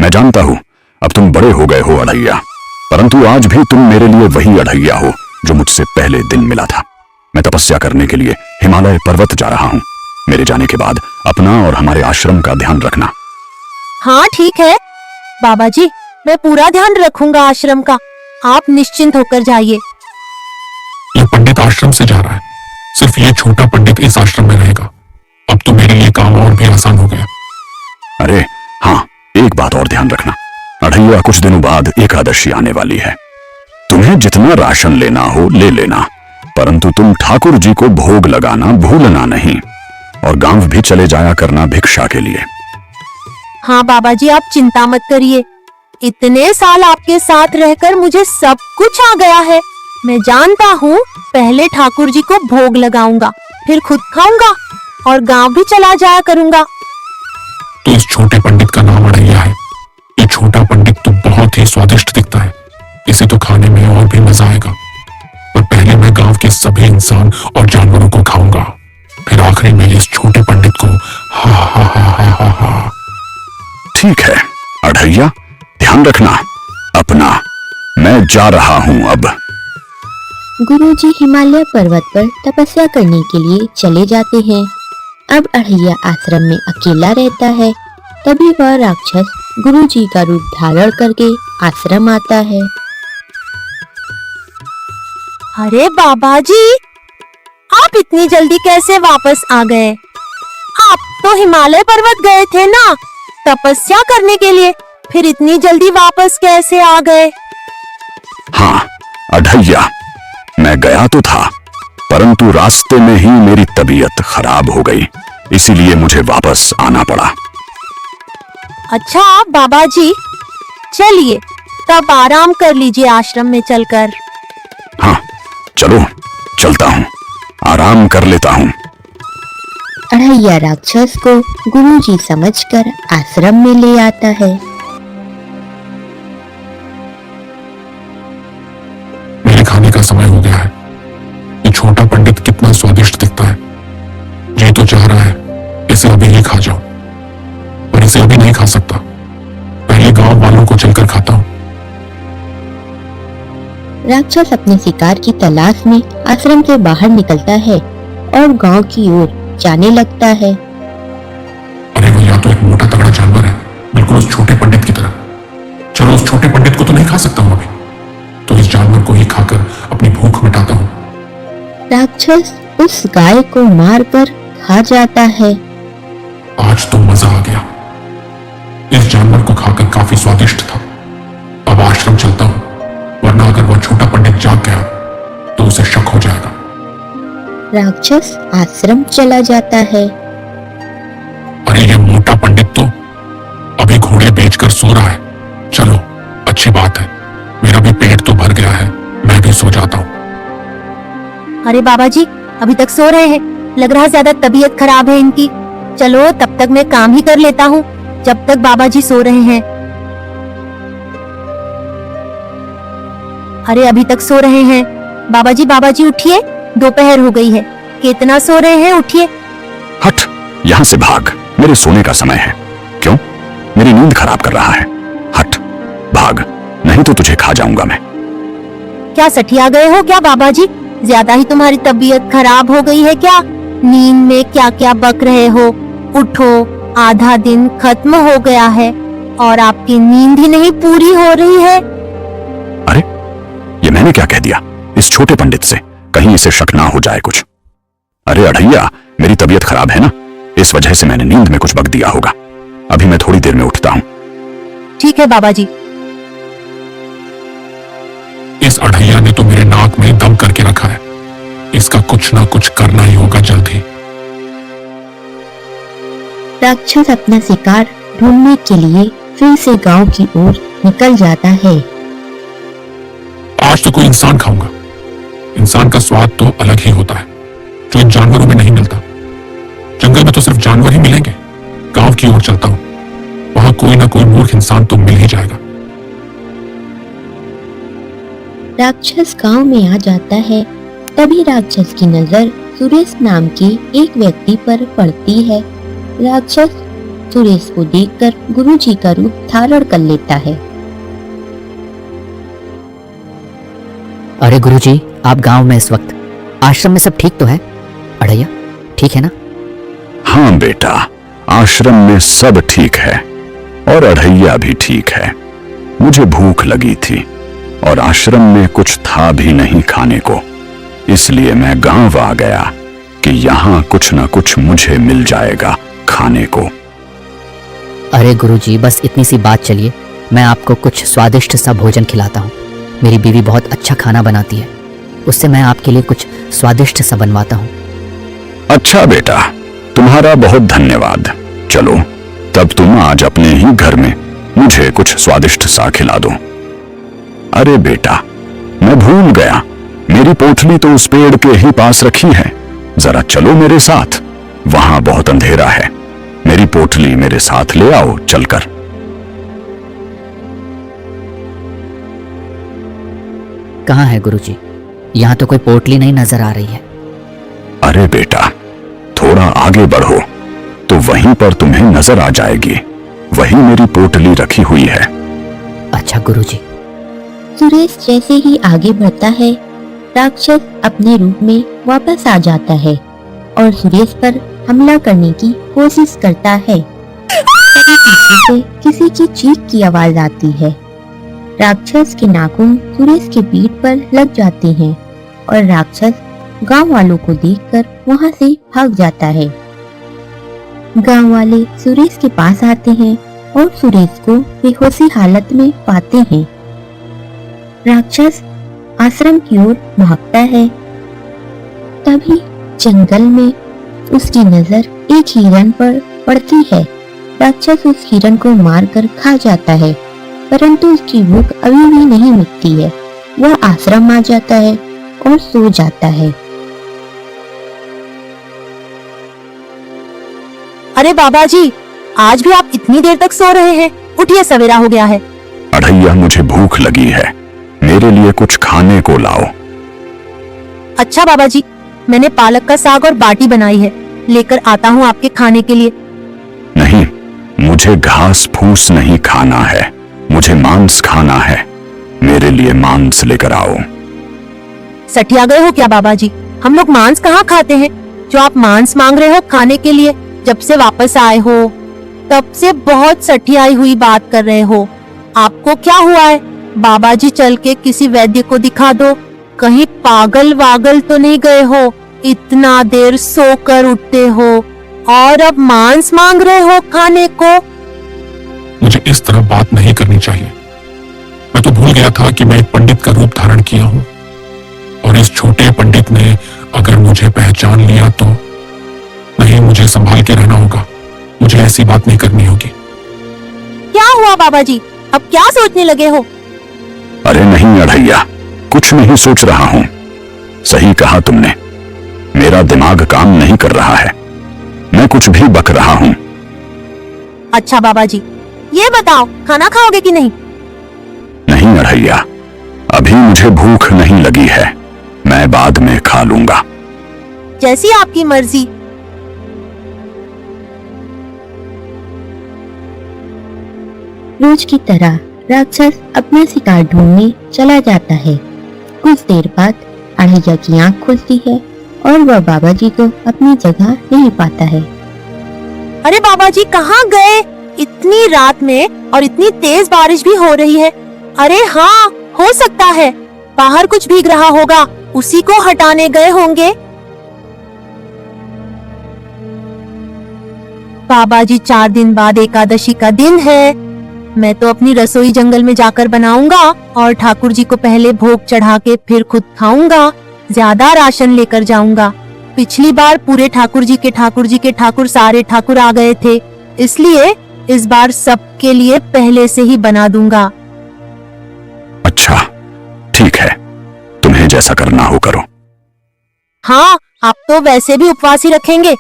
मैं जानता हूँ अब तुम बड़े हो गए हो अढ़ैया, परंतु आज भी तुम मेरे लिए वही अढ़ैया हो जो मुझसे पहले दिन मिला था। मैं तपस्या करने के लिए हिमालय पर्वत जा रहा हूँ। मेरे जाने के बाद अपना और हमारे आश्रम का ध्यान रखना। हाँ ठीक है बाबा जी, मैं पूरा ध्यान रखूंगा आश्रम का। आप निश्चिंत होकर जाइए। ये पंडित आश्रम से जा रहा है, सिर्फ ये छोटा पंडित इस आश्रम में रहेगा। अब तो मेरे लिए काम और भी आसान हो गया। अरे हाँ, एक बात और ध्यान रखना, अढ़ैया कुछ दिनों बाद एकादशी आने वाली है। तुम्हें जितना राशन लेना हो ले लेना, परंतु तुम ठाकुर जी को भोग लगाना भूलना नहीं, और गांव भी चले जाया करना भिक्षा के लिए। हाँ बाबा जी, आप चिंता मत करिए। इतने साल आपके साथ रहकर मुझे सब कुछ आ गया है। मैं जानता हूँ पहले ठाकुर जी को भोग लगाऊंगा, फिर खुद खाऊंगा और गांव भी चला जाया करूंगा। तो इस छोटे पंडित का नाम अढ़ैया है। ये छोटा पंडित तो बहुत ही स्वादिष्ट दिखता है, इसे तो खाने में और भी मजा आएगा। पर पहले मैं गांव के सभी इंसान और जानवरों को खाऊंगा, फिर आखिरी में इस छोटे पंडित को। हा हा हा हा हा हा। ठीक है अढ़ैया, ध्यान रखना अपना। मैं जा रहा हूँ अब। गुरुजी हिमालय पर्वत पर तपस्या करने के लिए चले जाते हैं। अब अढ़ैया आश्रम में अकेला रहता है। तभी वह राक्षस गुरुजी का रूप धारण करके आश्रम आता है। अरे बाबा जी, आप इतनी जल्दी कैसे वापस आ गए? आप तो हिमालय पर्वत गए थे ना तपस्या करने के लिए, फिर इतनी जल्दी वापस कैसे आ गए? हाँ अढ़ैया, मैं गया तो था, परंतु रास्ते में ही मेरी तबीयत खराब हो गई, इसीलिए मुझे वापस आना पड़ा। अच्छा बाबा जी, चलिए तब आराम कर लीजिए आश्रम में चलकर। हाँ चलो, चलता हूँ, आराम कर लेता हूँ। अढ़ैया राक्षस को गुरुजी समझकर आश्रम में ले आता है। मेरे खाने का समय हो गया है। ये छोटा पंडित कितना स्वादिष्ट दिखता है। जी तो चाह रहा है इसे अभी ही खा जाऊं, पर इसे अभी नहीं खा सकता। पहले गांव वालों को चलकर खाता हूं। राक्षस अपने शिकार की तलाश में आश्रम से बाहर निकलता है और गांव की ओर जाने लगता है। अरे वो या तो एक मोटा तगड़ा जानवर है, बिल्कुल उस छोटे पंडित की तरह। चलो उस छोटे पंडित को तो नहीं खा सकता हूं अभी, तो इस जानवर को ही खाकर अपनी भूख मिटाता हूं। राक्षस उस गाय को मारकर खा जाता है। आज तो मजा आ गया। इस जानवर को खाकर काफी स्वादिष्ट था। अब आश्रम चलता हूं, वरना अगर वह छोटा पंडित जाग गया तो उसे शक हो जाएगा। राक्षस आश्रम चला जाता है। अरे ये मोटा पंडित तो अभी घोड़े बेचकर सो रहा है। चलो अच्छी बात है, मेरा भी पेट तो भर गया है, मैं भी सो जाता हूँ। अरे बाबा जी, अभी तक सो रहे हैं, लग रहा ज्यादा तबीयत खराब है इनकी। चलो तब तक मैं काम ही कर लेता हूँ जब तक बाबा जी सो रहे हैं। अरे अभी तक सो रहे हैं बाबा जी उठिए, दोपहर हो गई है। कितना सो रहे हैं, उठिए। हट, यहाँ से भाग, मेरे सोने का समय है। क्यों? मेरी नींद खराब कर रहा है। हट भाग, नहीं तो तुझे खा जाऊंगा मैं। क्या सठिया गए हो क्या बाबा जी? ज्यादा ही तुम्हारी तबीयत खराब हो गई है क्या? नींद में क्या क्या बक रहे हो? उठो, आधा दिन खत्म हो गया है और आपकी नींद ही नहीं पूरी हो रही है। अरे ये मैंने क्या कह दिया इस छोटे पंडित से? कहीं इसे शक ना हो जाए कुछ। अरे अढ़ैया, मेरी तबीयत खराब है ना, इस वजह से मैंने नींद में कुछ बक दिया होगा। अभी मैं थोड़ी देर में उठता हूँ। ठीक है बाबा जी। इस अढ़ैया ने तो मेरे नाक में दम करके रखा है, इसका कुछ ना कुछ करना ही होगा जल्द ही। राक्षस अपना शिकार ढूंढने के लिए फिर से गांव की ओर निकल जाता है। आज तो कोई इंसान खाऊंगा। इंसान का स्वाद तो अलग ही होता है, जो इन जानवरों में नहीं मिलता। जंगल में तो सिर्फ जानवर ही मिलेंगे। गांव की ओर चलता हूं, वहां कोई ना कोई मूर्ख इंसान तो मिल ही जाएगा। राक्षस गांव में आ जाता है। तभी राक्षस की नजर सुरेश नाम के एक व्यक्ति पर पड़ती है। राक्षस सुरेश को देखकर गुरुजी का रूप धारण कर लेता है। अरे गुरुजी, आप गांव में इस वक्त, आश्रम में सब ठीक तो है? अड़ैया ठीक है ना? हाँ बेटा, आश्रम में सब ठीक है और अढ़ैया भी ठीक है। मुझे भूख लगी थी और आश्रम में कुछ था भी नहीं खाने को, इसलिए मैं गांव आ गया कि यहाँ कुछ न कुछ मुझे मिल जाएगा खाने को। अरे गुरुजी, बस इतनी सी बात, चलिए मैं आपको कुछ स्वादिष्ट सा भोजन खिलाता हूँ। मेरी बीवी बहुत अच्छा खाना बनाती है, उससे मैं आपके लिए कुछ स्वादिष्ट सा बनवाता हूँ। अच्छा बेटा, तुम्हारा बहुत धन्यवाद। चलो तब तुम आज अपने ही घर में मुझे कुछ स्वादिष्ट सा खिला दो। अरे बेटा, मैं भूल गया, मेरी पोटली तो उस पेड़ के ही पास रखी है। जरा चलो मेरे साथ, वहां बहुत अंधेरा है। मेरी पोटली मेरे साथ ले आओ चलकर। कहाँ है गुरुजी? यहाँ तो कोई पोटली नहीं नजर आ रही है। अरे बेटा, थोड़ा आगे बढ़ो तो वहीं पर तुम्हें नजर आ जाएगी। वहीं मेरी पोटली रखी हुई है। अच्छा गुरुजी। सुरेश जैसे ही आगे बढ़ता है, राक्षस अपने रूप में वापस आ जाता है और सुरेश पर हमला करने की कोशिश करता है। तभी पीछे से किसी की चीख की आवाज आती है। राक्षस के नाखून सुरेश के पीठ पर लग जाते हैं और राक्षस गांव वालों को देखकर वहां से भाग जाता है। गांव वाले सुरेश के पास आते हैं और सुरेश को बेहोशी हालत में पाते हैं। राक्षस आश्रम की ओर भागता है। तभी जंगल में उसकी नजर एक हिरण पर पड़ती है। राक्षस उस हिरण को मारकर खा जाता है, परंतु उसकी भूख अभी भी नहीं मिटती है। वह आश्रम आ जाता है और सो जाता है। अरे बाबा जी, आज भी आप इतनी देर तक सो रहे हैं? उठिए, सवेरा हो गया है। अढ़ैया, मुझे भूख लगी है, मेरे लिए कुछ खाने को लाओ। अच्छा बाबा जी, मैंने पालक का साग और बाटी बनाई है, लेकर आता हूँ आपके खाने के लिए। नहीं, मुझे घास फूस नहीं खाना है, मुझे मांस खाना है। मेरे लिए मांस लेकर आओ। सठिया गए हो क्या बाबा जी? हम लोग मांस कहाँ खाते हैं जो आप मांस मांग रहे हो खाने के लिए? जब से वापस आए हो तब से बहुत सठियाई हुई बात कर रहे हो। आपको क्या हुआ है? बाबा जी, चल के किसी वैद्य को दिखा दो। कहीं पागल वागल तो नहीं गए हो? इतना देर सोकर उठते हो और अब मांस मांग रहे हो खाने को। मुझे इस तरह बात नहीं करनी चाहिए। मैं तो भूल गया था कि मैं एक पंडित का रूप धारण किया हूँ, और इस छोटे पंडित ने अगर मुझे पहचान लिया तो नहीं, मुझे संभाल के रहना होगा। मुझे ऐसी बात नहीं करनी होगी। क्या हुआ बाबा जी? अब क्या सोचने लगे हो? अरे नहीं अढ़ैया, कुछ नहीं सोच रहा हूँ। सही कहा तुमने, मेरा दिमाग काम नहीं कर रहा है, मैं कुछ भी बक रहा हूँ। अच्छा बाबा जी, ये बताओ, खाना खाओगे कि नहीं? नहीं अढ़ैया, अभी मुझे भूख नहीं लगी है, मैं बाद में खा लूंगा। जैसी आपकी मर्जी। रोज की तरह राक्षस अपना शिकार ढूंढने चला जाता है। कुछ देर बाद अढ़ैया की आंख खुलती है और वह बाबा जी को अपनी जगह नहीं पाता है। अरे बाबा जी, कहाँ गए? इतनी रात में और इतनी तेज बारिश भी हो रही है। अरे हाँ, हो सकता है बाहर कुछ भीग रहा होगा, उसी को हटाने गए होंगे। बाबा जी, 4 दिन बाद एकादशी का दिन है। मैं तो अपनी रसोई जंगल में जाकर बनाऊंगा और ठाकुर जी को पहले भोग चढ़ा के फिर खुद खाऊंगा। ज्यादा राशन लेकर जाऊंगा। पिछली बार पूरे ठाकुर जी के ठाकुर सारे ठाकुर आ गए थे, इसलिए इस बार सबके लिए पहले से ही बना दूंगा। अच्छा ठीक है, तुम्हें जैसा करना हो करो। हाँ, आप तो वैसे भी उपवास ही रखेंगे।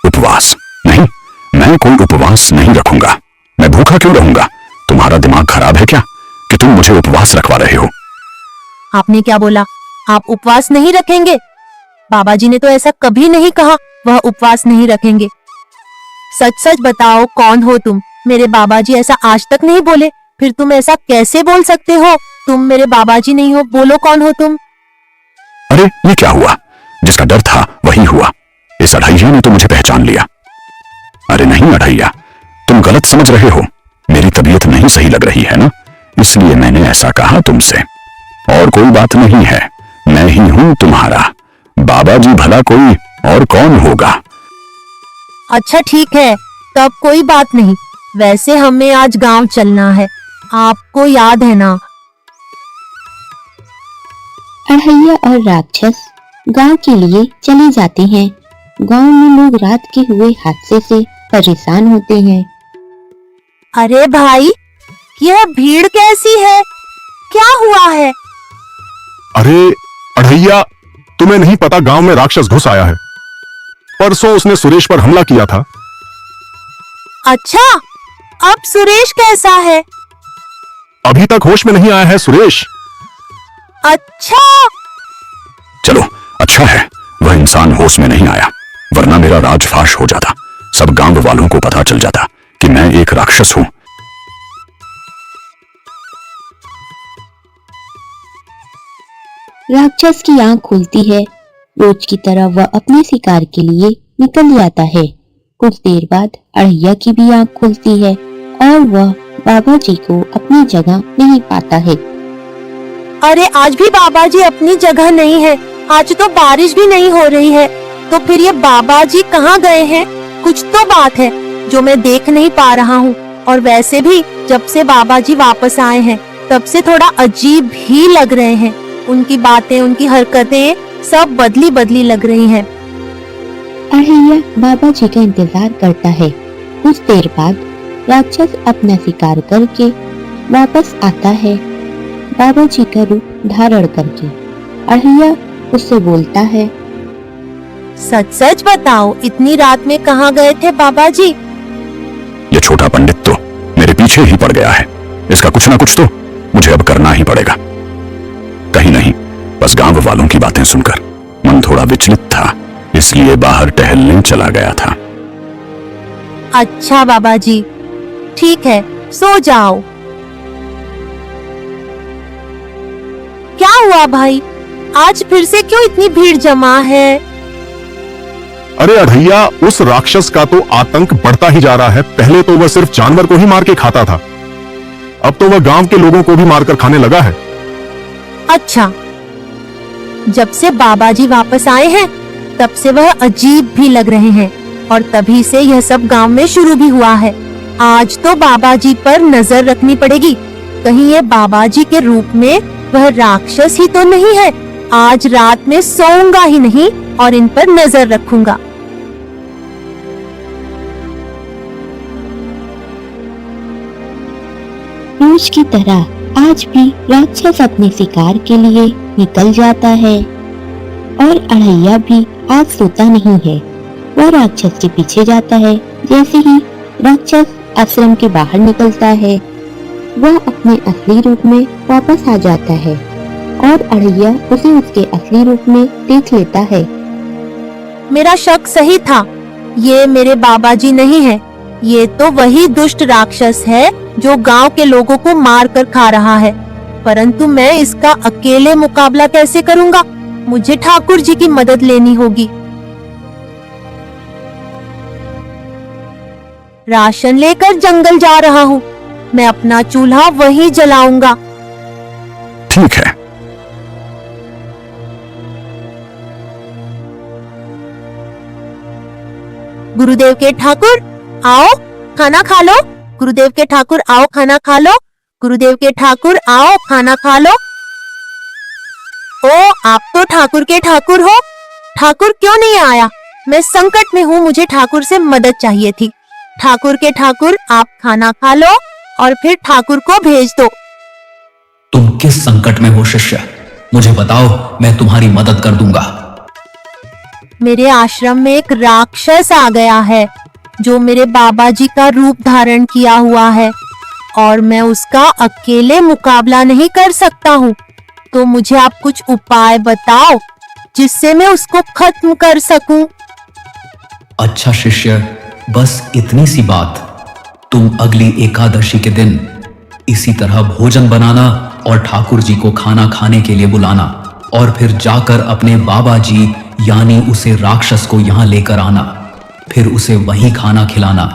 उपवास नहीं, मैं कोई उपवास नहीं रखूंगा। मैं भूखा क्यों रहूंगा? तुम्हारा दिमाग खराब है क्या कि तुम मुझे उपवास रखवा रहे हो? आपने क्या बोला? आप उपवास नहीं रखेंगे? बाबा जी ने तो ऐसा कभी नहीं कहा वह उपवास नहीं रखेंगे। सच सच बताओ कौन हो तुम? मेरे बाबा जी ऐसा आज तक नहीं बोले, फिर तुम ऐसा कैसे बोल सकते हो? तुम मेरे बाबा जी नहीं हो, बोलो कौन हो तुम? अरे ये क्या हुआ? जिसका डर था वही हुआ। इस अढ़ैया ने तो मुझे पहचान लिया। अरे नहीं अढ़ैया, तुम गलत समझ रहे हो। मेरी तबीयत नहीं सही लग रही है ना, इसलिए मैंने ऐसा कहा तुमसे। और कोई बात नहीं है, मैं ही हूं तुम्हारा बाबा जी, भला कोई और कौन होगा? अच्छा ठीक है, तब कोई बात नहीं। वैसे हमें आज गांव चलना है, आपको याद है ना? अढ़ैया और राक्षस गांव के लिए चले जाते हैं। गांव में लोग रात के हुए हादसे से परेशान होते हैं। अरे भाई, यह भीड़ कैसी है? क्या हुआ है? अरे अढ़ैया, तुम्हें नहीं पता गांव में राक्षस घुस आया है। परसों उसने सुरेश पर हमला किया था। अच्छा, अब सुरेश कैसा है? अभी तक होश में नहीं आया है सुरेश। अच्छा, चलो अच्छा है वह इंसान होश में नहीं आया, वरना मेरा राजफाश हो जाता। सब गांव वालों को पता चल जाता कि मैं एक राक्षस हूं। राक्षस की आंख खुलती है। रोज की तरह वह अपने शिकार के लिए निकल जाता है। कुछ देर बाद अढ़ैया की भी आंख खुलती है और वह बाबा जी को अपनी जगह नहीं पाता है। अरे आज भी बाबा जी अपनी जगह नहीं है। आज तो बारिश भी नहीं हो रही है, तो फिर ये बाबा जी कहाँ गए हैं? कुछ तो बात है जो मैं देख नहीं पा रहा हूँ। और वैसे भी जब से बाबा जी वापस आए हैं, तब से थोड़ा अजीब ही लग रहे हैं। उनकी बातें, उनकी हरकतें सब बदली बदली लग रही हैं। अढ़ैया बाबा जी का इंतजार करता है। कुछ देर बाद राक्षस अपना शिकार करके वापस आता है, बाबा जी का रूप धारण करके। अढ़ैया उससे बोलता है, सच सच बताओ, इतनी रात में कहाँ गए थे बाबा जी? ये छोटा पंडित तो मेरे पीछे ही पड़ गया है। इसका कुछ ना कुछ तो मुझे अब करना ही पड़ेगा। कहीं नहीं, बस गांव वालों की बातें सुनकर मन थोड़ा विचलित था, इसलिए बाहर टहलने चला गया था। अच्छा बाबा जी, ठीक है, सो जाओ। क्या हुआ भाई, आज फिर से क्यों इतनी भीड़ जमा है? अरे अढ़ैया, उस राक्षस का तो आतंक बढ़ता ही जा रहा है। पहले तो वह सिर्फ जानवर को ही मार के खाता था, अब तो वह गांव के लोगों को भी मारकर खाने लगा है। अच्छा, जब से बाबा जी वापस आए हैं, तब से वह अजीब भी लग रहे हैं और तभी से यह सब गांव में शुरू भी हुआ है। आज तो बाबा जी पर नजर रखनी पड़ेगी, कहीं ये बाबा जी के रूप में वह राक्षस ही तो नहीं है। आज रात में सोऊंगा ही नहीं और इन पर नजर रखूंगा। रोज की तरह आज भी राक्षस अपने शिकार के लिए निकल जाता है और अढ़ैया भी आज सोता नहीं है। वह राक्षस के पीछे जाता है। जैसे ही राक्षस आश्रम के बाहर निकलता है, वह अपने असली रूप में वापस आ जाता है और अढ़ैया उसे उसके असली रूप में देख लेता है। मेरा शक सही था, ये मेरे बाबा जी नहीं है, ये तो वही दुष्ट राक्षस है जो गांव के लोगों को मार कर खा रहा है। परंतु मैं इसका अकेले मुकाबला कैसे करूंगा? मुझे ठाकुर जी की मदद लेनी होगी। राशन लेकर जंगल जा रहा हूँ, मैं अपना चूल्हा वहीं जलाऊंगा। ठीक है। गुरुदेव के ठाकुर आओ खाना खा लो। गुरुदेव के ठाकुर आओ खाना खा लो। गुरुदेव के ठाकुर आओ खाना खा लो। ओ, आप तो ठाकुर के ठाकुर हो। ठाकुर क्यों नहीं आया? मैं संकट में हूँ, मुझे ठाकुर से मदद चाहिए थी। ठाकुर के ठाकुर आप खाना खा लो और फिर ठाकुर को भेज दो। तुम किस संकट में हो शिष्य? मुझे बताओ, मैं तुम्हारी मदद कर दूंगा। मेरे आश्रम में एक राक्षस आ गया है जो मेरे बाबा जी का रूप धारण किया हुआ है और मैं उसका अकेले मुकाबला नहीं कर सकता हूँ। तो मुझे आप कुछ उपाय बताओ जिससे मैं उसको खत्म कर सकूं। अच्छा शिष्य, बस इतनी सी बात, तुम अगली एकादशी के दिन इसी तरह भोजन बनाना और ठाकुर जी को खाना खाने के लिए बुलाना, और फिर जाकर अपने बाबा जी यानी उसे राक्षस को यहां लेकर आना, फिर उसे वहीं खाना खिलाना।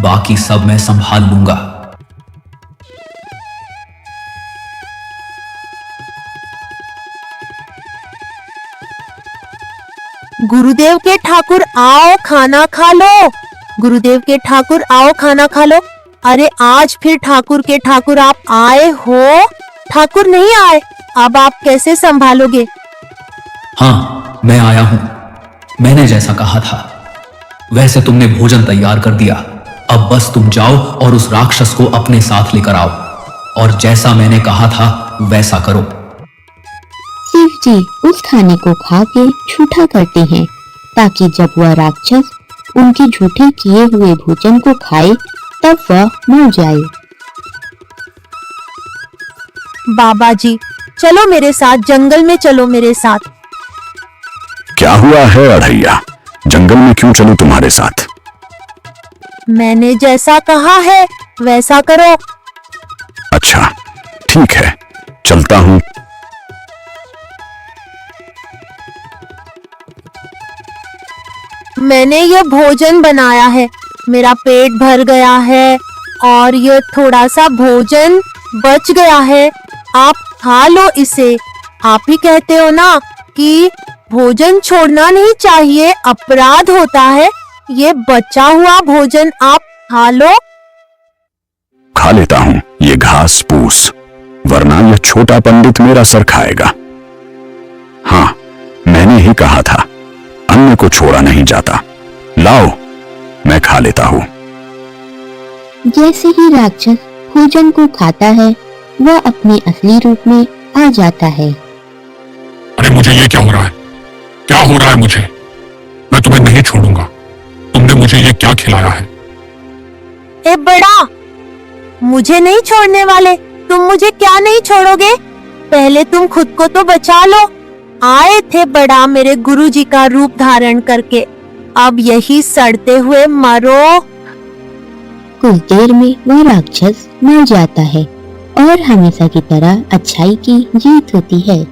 बाकी सब मैं संभाल लूंगा। गुरुदेव के ठाकुर आओ खाना खा लो। गुरुदेव के ठाकुर आओ खाना खा लो। अरे आज फिर ठाकुर के ठाकुर आप आए हो? ठाकुर नहीं आए, अब आप कैसे संभालोगे? हाँ, मैं आया हूं। मैंने जैसा कहा था वैसे तुमने भोजन तैयार कर दिया। अब बस तुम जाओ और उस राक्षस को अपने साथ लेकर आओ, और जैसा मैंने कहा था वैसा करो। शिव जी उस खाने को खा के झूठा करते हैं ताकि जब वह राक्षस उनके झूठे किए हुए भोजन को खाए तब वह मर जाए। बाबा जी चलो मेरे साथ, जंगल में चलो मेरे साथ। क्या हुआ है अढ़ैया? जंगल में क्यों चलूं तुम्हारे साथ? मैंने जैसा कहा है वैसा करो। अच्छा ठीक है, चलता हूं। मैंने ये भोजन बनाया है, मेरा पेट भर गया है और ये थोड़ा सा भोजन बच गया है, आप खा लो इसे। आप ही कहते हो ना कि भोजन छोड़ना नहीं चाहिए, अपराध होता है। ये बचा हुआ भोजन आप खा लो। खा लेता हूं ये घास फूस, वरना यह छोटा पंडित मेरा सर खाएगा। हाँ, मैंने ही कहा था अन्न को छोड़ा नहीं जाता। लाओ मैं खा लेता हूं। जैसे ही राक्षस भोजन को खाता है वह अपने असली रूप में आ जाता है। अरे मुझे ये क्या हो रहा है? क्या हो रहा है मुझे? मैं तुम्हें नहीं छोड़ूंगा। तुमने मुझे ये क्या खिलाया है? ए बड़ा, मुझे नहीं छोड़ने वाले। तुम मुझे क्या नहीं छोड़ोगे? पहले तुम खुद को तो बचा लो। आए थे बड़ा मेरे गुरुजी का रूप धारण करके, अब यही सड़ते हुए मरो। कुछ देर में वह राक्षस मर जाता है और हमेशा की तरह अच्छाई की जीत होती है।